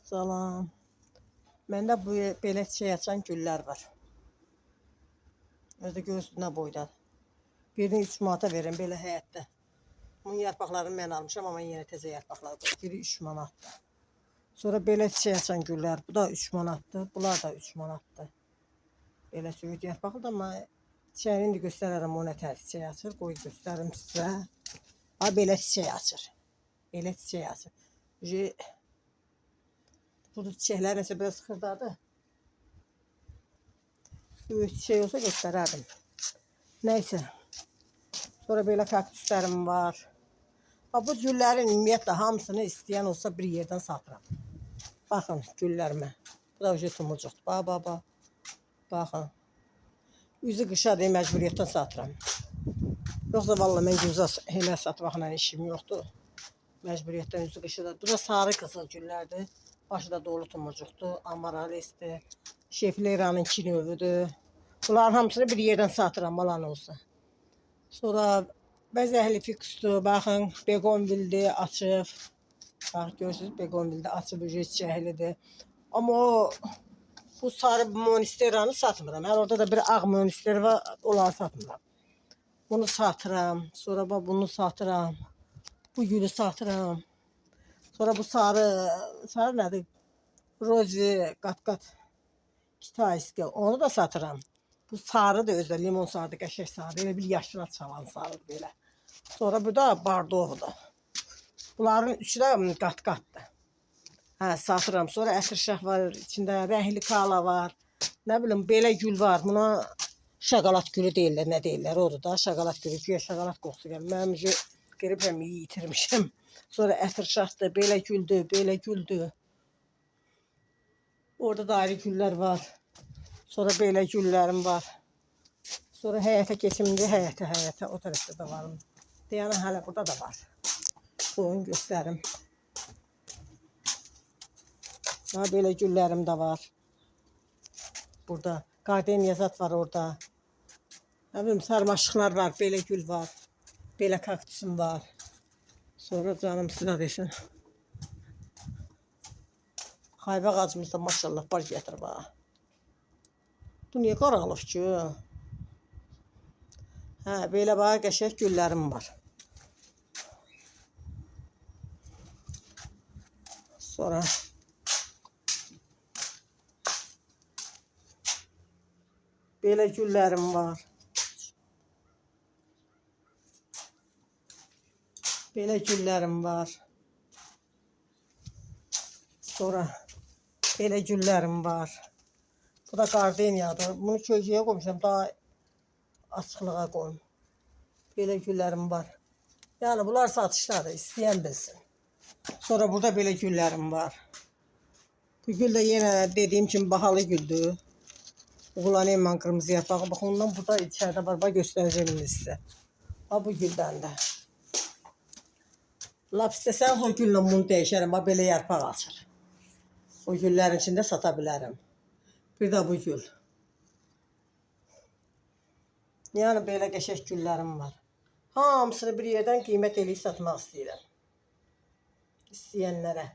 Salam. Məndə bu belə çiçək açan güllər var. Özü gözünə boydadır. Birini 3 manata verirəm belə həyətdə. Bunun yarpaqlarını mən almışam, amma yenə təzə yarpaqlar var. Biri 3 manatdır. Sonra belə çiçək açan güllər, bu da 3 manatdır. Bunlar da 3 manatdır. Belə söğüt yarpaqlıdır, amma çiçəyini indi göstərərəm, o nə tər çiçək açır. Qoy göstərim sizə. Ha, belə çiçək açır. Belə çiçək açır. Burada çiçəklər nəsə biraz xırdadır. Böyük çiçək olsa göstərərdim. Nəysə. Sonra belə kaktüslərim var. Bu güllərin ümumiyyətlə hamısını istəyən olsa bir yerdən satıram. Baxın güllərimə. Bu da ucu tumurcuqdur. Baxın. Üzü qışadır, məcburiyyətdən satıram. Yoxsa valla mən gözə hələ satmaqla işim yoxdur. Məcburiyyətdən üzü qışıdır. Bu da sarı qızıl güllərdir. Başı da dolu tumurcuqdur. Amaralisdir. Şefleranın 2 növüdür. Bunların hamısını bir yerdən satıram, alan olsa. Sonra bəzəkli fikusdur. Baxın, begonvildir, açıb. Bax, görürsünüz, begonvildir, açıb, çiçəklidir. Amma o, bu sarı monsteranı satmıram. Hər orada da bir ağ monster var, onları satmıram. Bunu satıram. Sonra bunu satıram. Bu gülü satıram. Sonra bu sarı nədir? Rozi, qat-qat. Kitayski, onu da satıram. Bu sarı da özdə, limon sarıdır, qəşəng sarıdır. Elə bir yaşına çalan sarıdır belə. Sonra bu da bardovdur. Bunların üçü də qat-qatdır. Hə, satıram. Sonra ətirşah var, içində rəhli kala var. Nə bilim, belə gül var. Buna şokolad gülü deyirlər, nə deyirlər? Odur da, şokolad gülü. Güya şokolad qoxusu gəlir. Mənim qripəm iyi itirmişəm. Sonra ətirşahdır, belə güldür, belə güldür. Orada da ayrı güllər var. Sonra belə güllərim var. Sonra həyətə keçimdə həyətə o tərəfdə də var. Yəni hələ burada da var. Qoyun göstərim. Ha, belə güllərim də var. Burada gardeniya zat var orada. Nə bilim, sarmaşıqlar var, belə gül var. Belə kaktüsüm var. Sonra canım sizə desin. Hayva ağacımızda maşallah bar gətir bax. Bu niyə qaralıb ki? Hə, belə bax qəşəng güllərim var. Sonra belə güllərim var. Belə güllərim var. Sonra belə güllərim var. Bu da gardeniyadır. Bunu köşəyə qoymuşam, daha açıqlığa qoyum. Belə güllərim var. Yəni bunlar satışdadır, istəyən bilsin. Sonra burada belə güllərim var. Bu gül də yenə dediyim kimi bahalı güldür. Uğulanayım qırmızı yarpağı. Bax, ondan burada içəridə var. Bax, göstərəcəm sizə. Bax, bu güldən də. Lap istəsəniz o gülle bunu dəyişərəm. Bax, belə yarpaq açır. O güllərin içində sata bilərəm. Bir də bu gül. Yəni belə qəşəng güllərim var. Hamısını bir yerdən qiymət eləyib satmaq istəyirəm. İstəyənlərə.